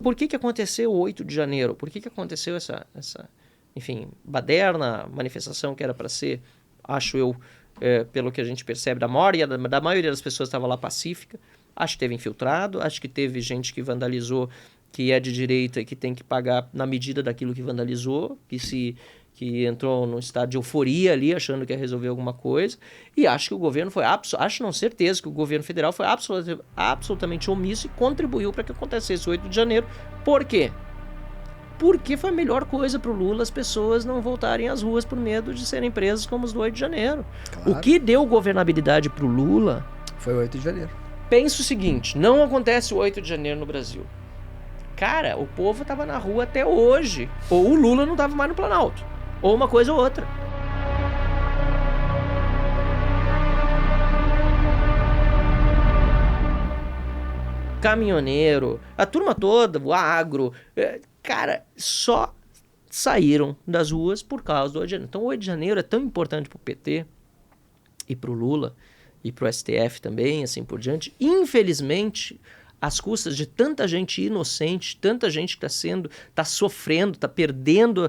Por que aconteceu o 8 de janeiro? Por que aconteceu essa, enfim, baderna manifestação que era para ser, acho eu, pelo que a gente percebe, da maioria das pessoas estava lá pacífica. Acho que teve infiltrado, acho que teve gente que vandalizou, que é de direita e que tem que pagar na medida daquilo que vandalizou, que entrou num estado de euforia ali, achando que ia resolver alguma coisa. E acho que o governo foi, acho não, certeza, que o governo federal foi absolutamente omisso e contribuiu para que acontecesse o 8 de janeiro. Por quê? Porque foi a melhor coisa para o Lula as pessoas não voltarem às ruas por medo de serem presas como os do 8 de janeiro. Claro. O que deu governabilidade para o Lula... foi o 8 de janeiro. Pensa o seguinte, não acontece o 8 de janeiro no Brasil. Cara, o povo tava na rua até hoje. Ou o Lula não tava mais no Planalto. Ou uma coisa ou outra. Caminhoneiro, a turma toda, o agro, cara, só saíram das ruas por causa do 8 de janeiro. Então o 8 de janeiro é tão importante pro PT e pro Lula e pro STF também, assim por diante. Infelizmente, às custas de tanta gente inocente, tanta gente que está sofrendo, está perdendo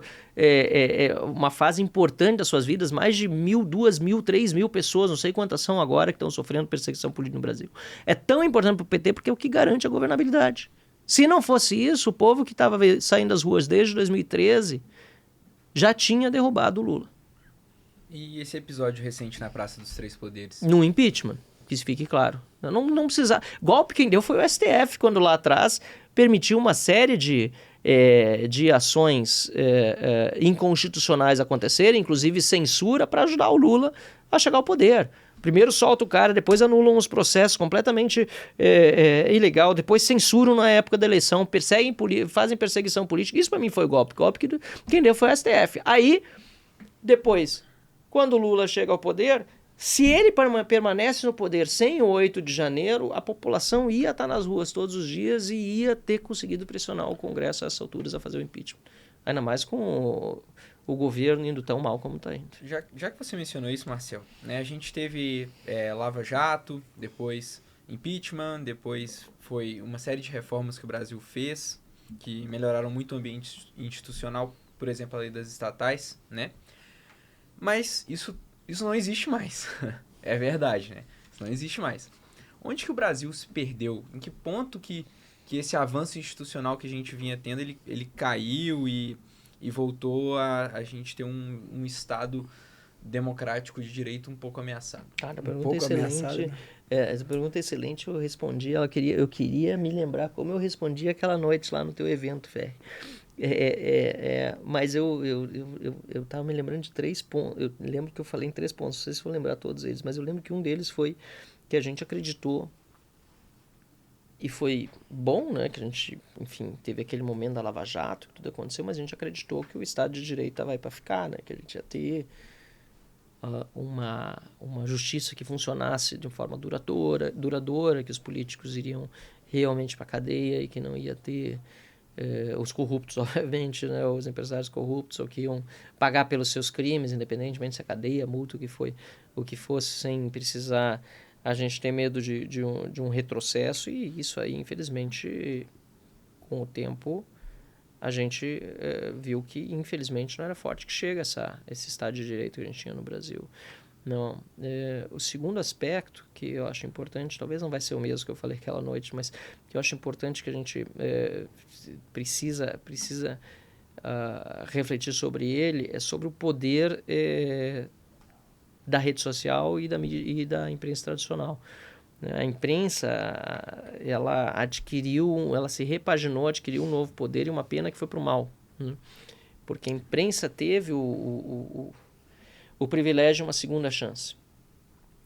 uma fase importante das suas vidas, mais de 1.000, 2.000, 3.000 pessoas, não sei quantas são agora, que estão sofrendo perseguição política no Brasil. É tão importante para o PT porque é o que garante a governabilidade. Se não fosse isso, o povo que estava saindo das ruas desde 2013 já tinha derrubado o Lula. E esse episódio recente na Praça dos Três Poderes? No impeachment. Que isso fique claro. Não precisa... Golpe quem deu foi o STF, quando lá atrás permitiu uma série de ações inconstitucionais acontecerem, inclusive censura, para ajudar o Lula a chegar ao poder. Primeiro solta o cara, depois anulam os processos completamente ilegal, depois censuram na época da eleição, fazem perseguição política. Isso para mim foi golpe. Golpe quem deu foi o STF. Aí, depois, quando o Lula chega ao poder... Se ele permanece no poder sem o 8 de janeiro, a população ia estar nas ruas todos os dias e ia ter conseguido pressionar o Congresso a essas alturas a fazer o impeachment. Ainda mais com o governo indo tão mal como está indo. Já que você mencionou isso, Marcel, né, a gente teve Lava Jato, depois impeachment, depois foi uma série de reformas que o Brasil fez, que melhoraram muito o ambiente institucional, por exemplo, a lei das estatais, né? Mas isso não existe mais. É verdade, né? Isso não existe mais. Onde que o Brasil se perdeu? Em que ponto que esse avanço institucional que a gente vinha tendo, ele caiu e voltou a gente ter um Estado democrático de direito um pouco ameaçado? Cara, a pergunta é excelente. Essa pergunta é excelente, eu respondi. Eu queria me lembrar como eu respondi aquela noite lá no teu evento, Ferri. Mas eu tava me lembrando de 3 pontos. Eu lembro que eu falei em 3 pontos, não sei se vou lembrar todos eles, mas eu lembro que um deles foi que a gente acreditou e foi bom, né? Que a gente, enfim, teve aquele momento da Lava Jato, que tudo aconteceu, mas a gente acreditou que o Estado de Direito estava aí para ficar, né? Que a gente ia ter uma justiça que funcionasse de uma forma duradoura, que os políticos iriam realmente para a cadeia e que não ia ter os corruptos, obviamente, né, os empresários corruptos, ou que iam pagar pelos seus crimes, independentemente se a cadeia, multa, o que fosse, sem precisar a gente ter medo de um retrocesso. E isso aí, infelizmente, com o tempo, a gente viu que, infelizmente, não era forte que chega esse Estado de Direito que a gente tinha no Brasil. Não. O segundo aspecto que eu acho importante, talvez não vai ser o mesmo que eu falei aquela noite, mas que eu acho importante que a gente precisa refletir sobre ele, é sobre o poder da rede social e da imprensa tradicional. A imprensa, ela se repaginou, adquiriu um novo poder, e uma pena que foi para o mal. Porque a imprensa teve o privilégio de uma segunda chance.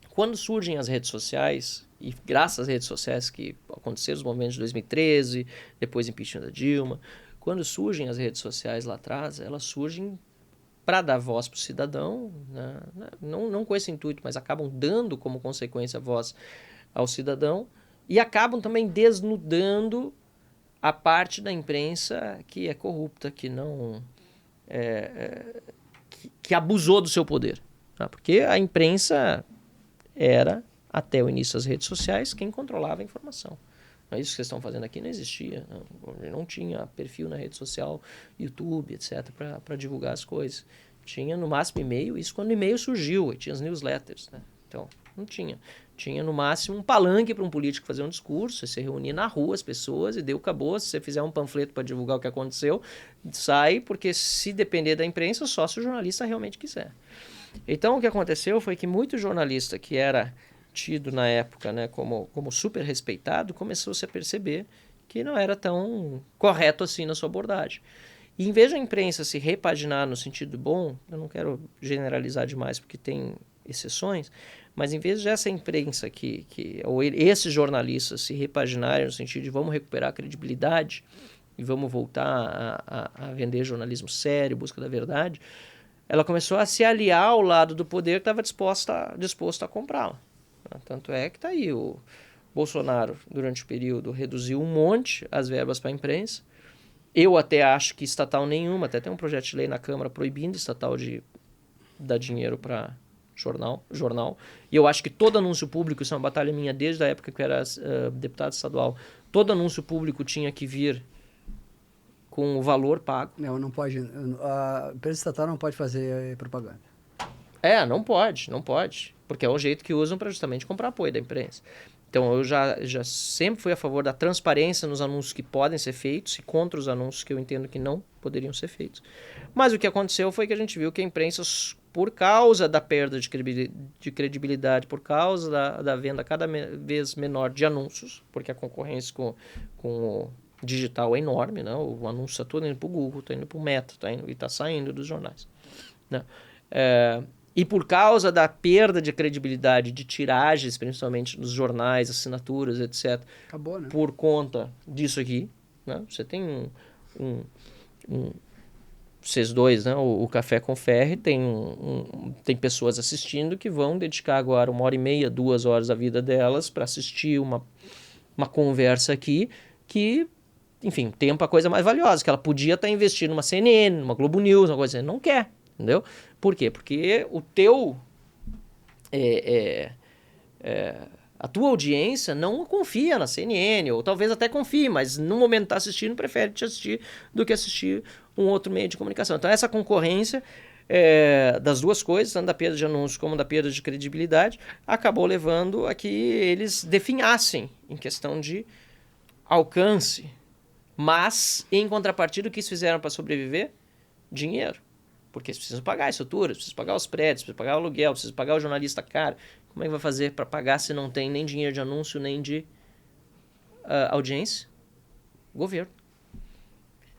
Quando surgem as redes sociais, e graças às redes sociais que aconteceram os momentos de 2013, depois impeachment da Dilma, quando surgem as redes sociais lá atrás, elas surgem para dar voz para o cidadão, né? Não com esse intuito, mas acabam dando como consequência voz ao cidadão, e acabam também desnudando a parte da imprensa que é corrupta, que não que abusou do seu poder. Tá? Porque a imprensa era, até o início das redes sociais, quem controlava a informação. Isso que vocês estão fazendo aqui não existia. Não tinha perfil na rede social, YouTube, etc., para divulgar as coisas. Tinha no máximo e-mail, isso quando o e-mail surgiu, e tinha as newsletters, né? Então, não tinha. Tinha no máximo um palanque para um político fazer um discurso, você reunir na rua as pessoas e deu acabou. Se você fizer um panfleto para divulgar o que aconteceu, sai, porque se depender da imprensa, só se o jornalista realmente quiser. Então, o que aconteceu foi que muito jornalista que era tido na época, né, como super respeitado, começou-se a perceber que não era tão correto assim na sua abordagem. E em vez da imprensa se repaginar no sentido bom, eu não quero generalizar demais porque tem exceções, mas em vez dessa imprensa ou esses jornalistas se repaginarem no sentido de vamos recuperar a credibilidade e vamos voltar a vender jornalismo sério, busca da verdade, ela começou a se aliar ao lado do poder que estava disposto a comprá-la. Tanto é que está aí, o Bolsonaro, durante o período, reduziu um monte as verbas para a imprensa. Eu até acho que estatal nenhuma, até tem um projeto de lei na Câmara proibindo estatal de dar dinheiro para jornal. E eu acho que todo anúncio público, isso é uma batalha minha desde a época que eu era deputado estadual, todo anúncio público tinha que vir com o valor pago. Não pode. A empresa estatal não pode fazer propaganda. Não pode. Porque é o jeito que usam para justamente comprar apoio da imprensa. Então, eu já sempre fui a favor da transparência nos anúncios que podem ser feitos e contra os anúncios que eu entendo que não poderiam ser feitos. Mas o que aconteceu foi que a gente viu que a imprensa, por causa da perda de credibilidade, por causa da venda cada vez menor de anúncios, porque a concorrência com o digital é enorme, né? O anúncio está todo indo para o Google, está indo para o Meta, e está saindo dos jornais, né? E por causa da perda de credibilidade de tiragens, principalmente nos jornais, assinaturas, etc. Acabou, né? Por conta disso aqui, né? Você tem vocês dois, né? O Café com Ferri, tem pessoas assistindo que vão dedicar agora 1h30, 2 horas da vida delas para assistir uma conversa aqui que, enfim, tempo é a coisa mais valiosa, que ela podia estar investindo numa CNN, numa Globo News, uma coisa assim, não quer. Entendeu? Por quê? Porque a tua audiência não confia na CNN, ou talvez até confie, mas no momento que está assistindo, prefere te assistir do que assistir um outro meio de comunicação. Então, essa concorrência das duas coisas, tanto da perda de anúncios como da perda de credibilidade, acabou levando a que eles definhassem em questão de alcance. Mas, em contrapartida, o que eles fizeram para sobreviver? Dinheiro. Porque eles precisam pagar a estrutura, precisam pagar os prédios, precisam pagar o aluguel, precisam pagar o jornalista caro. Como é que vai fazer para pagar se não tem nem dinheiro de anúncio, nem de audiência? Governo.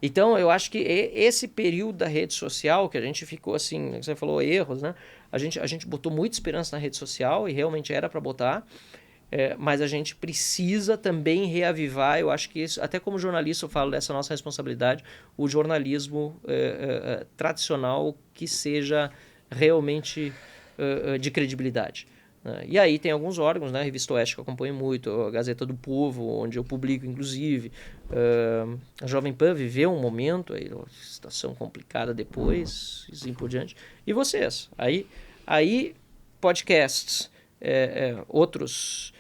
Então, eu acho que esse período da rede social, que a gente ficou assim, você falou erros, né? A gente botou muita esperança na rede social e realmente era para botar. Mas a gente precisa também reavivar, eu acho que isso, até como jornalista eu falo dessa nossa responsabilidade, o jornalismo tradicional que seja realmente de credibilidade. E aí tem alguns órgãos, né? A Revista Oeste que eu acompanho muito, a Gazeta do Povo, onde eu publico inclusive, a Jovem Pan viveu um momento, aí, uma situação complicada depois, e assim por diante. E vocês? Aí podcasts, outros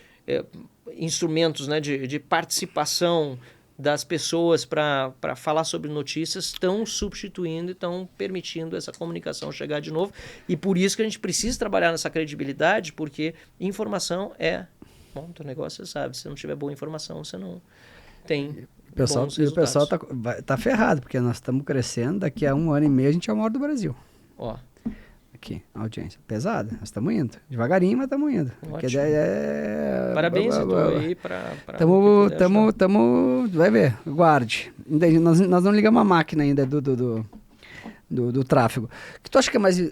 instrumentos, né, de participação das pessoas para falar sobre notícias estão substituindo e estão permitindo essa comunicação chegar de novo. E por isso que a gente precisa trabalhar nessa credibilidade, porque informação bom, teu negócio você sabe, se não tiver boa informação, você não tem bons resultados. E o pessoal tá ferrado, porque nós estamos crescendo, daqui a 1 ano e meio a gente é o maior do Brasil. Ó. Aqui, a audiência pesada, nós estamos indo. Devagarinho, mas estamos indo. Ótimo. Parabéns, eu tô aí para vai ver, guarde. Nós não ligamos a máquina ainda do tráfego. O que tu acha que é mais